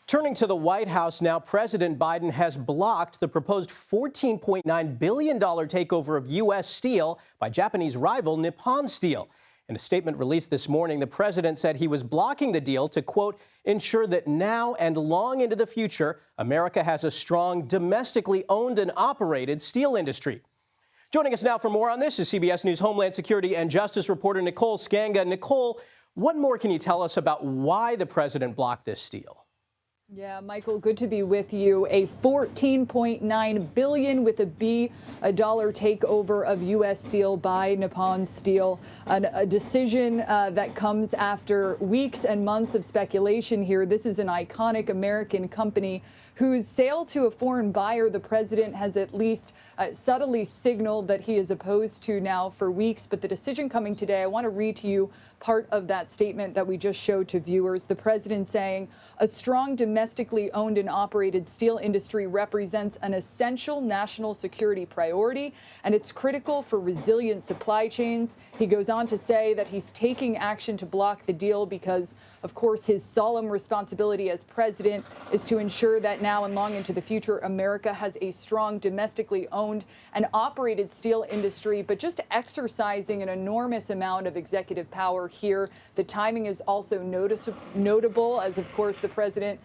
Turning to the White House now, President Biden has blocked the proposed $14.9 billion takeover of U.S. steel by Japanese rival Nippon Steel. In a statement released this morning, the president said he was blocking the deal to, quote, ensure that now and long into the future, America has a strong domestically owned and operated steel industry. Joining us now for more on this is CBS News Homeland Security and Justice reporter Nicole Sganga. Nicole, what more can you tell us about why the president blocked this deal? Yeah, Michael, good to be with you. A $14.9 billion with a B, a dollar takeover of U.S. Steel by Nippon Steel. A decision that comes after weeks and months of speculation here. This is an iconic American company whose sale to a foreign buyer the president has at least subtly signaled that he is opposed to now for weeks. But the decision coming today, I want to read to you part of that statement that we just showed to viewers. The president saying, a strong domestically owned and operated steel industry represents an essential national security priority, and it's critical for resilient supply chains. He goes on to say that he's taking action to block the deal because, of course, his solemn responsibility as president is to ensure that now and long into the future, America has a strong domestically owned and operated steel industry, but just exercising an enormous amount of executive power here. The timing is also notable, as of course the president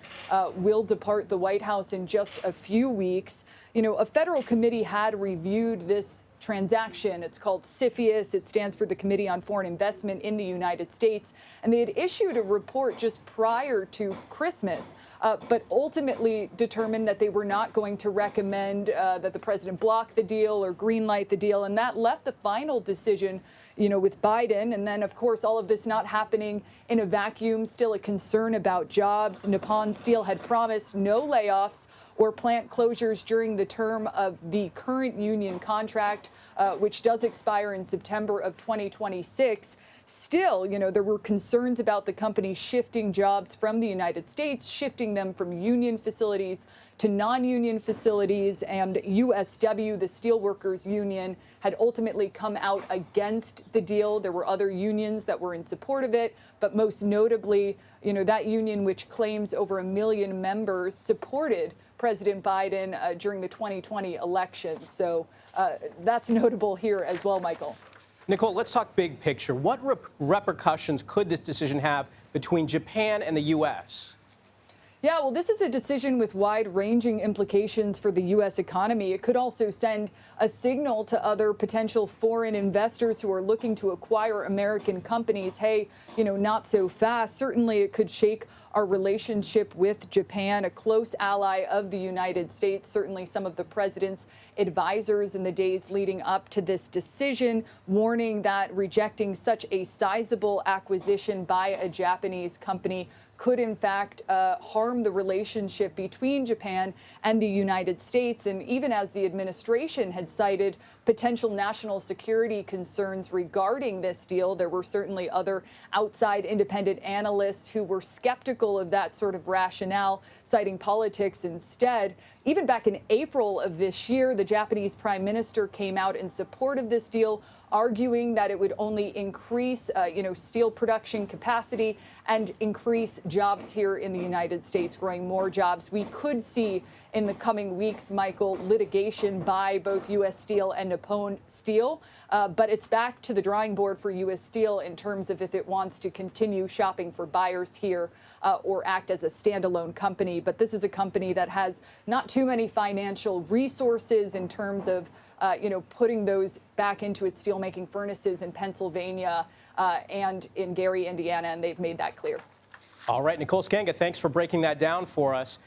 will depart the White House in just a few weeks. You know, a federal committee had reviewed this transaction. It's called CFIUS. It stands for the Committee on Foreign Investment in the United States. And they had issued a report just prior to Christmas, but ultimately determined that they were not going to recommend that the president block the deal or greenlight the deal. And that left the final decision, you know, with Biden. And then, of course, all of this not happening in a vacuum, still a concern about jobs. Nippon Steel had promised no layoffs or plant closures during the term of the current union contract, which does expire in September of 2026. Still, you know, there were concerns about the company shifting jobs from the United States, shifting them from union facilities to non-union facilities, and USW, the steelworkers union, had ultimately come out against the deal. There were other unions that were in support of it, but most notably, you know, that union, which claims over 1 million members, supported President Biden during the 2020 elections. So that's notable here as well, Michael. Nicole, let's talk big picture. What repercussions could this decision have between Japan and the U.S.? Yeah, well, this is a decision with wide-ranging implications for the U.S. economy. It could also send a signal to other potential foreign investors who are looking to acquire American companies. Hey, you know, not so fast. Certainly, it could shake our relationship with Japan, a close ally of the United States. Certainly, some of the president's advisors in the days leading up to this decision warning that rejecting such a sizable acquisition by a Japanese company could in fact harm the relationship between Japan and the United States. And even as the administration had cited potential national security concerns regarding this deal, there were certainly other outside independent analysts who were skeptical of that sort of rationale, citing politics instead. Even back in April of this year, the Japanese prime minister came out in support of this deal, arguing that it would only increase, steel production capacity and increase jobs here in the United States, growing more jobs. We could see in the coming weeks, Michael, litigation by both U.S. Steel and Nippon Steel. But it's back to the drawing board for U.S. Steel in terms of if it wants to continue shopping for buyers here or act as a standalone company. But this is a company that has not too many financial resources in terms of putting those back into its steelmaking furnaces in Pennsylvania and in Gary, Indiana, and they've made that clear. All right, Nicole Sganga, thanks for breaking that down for us.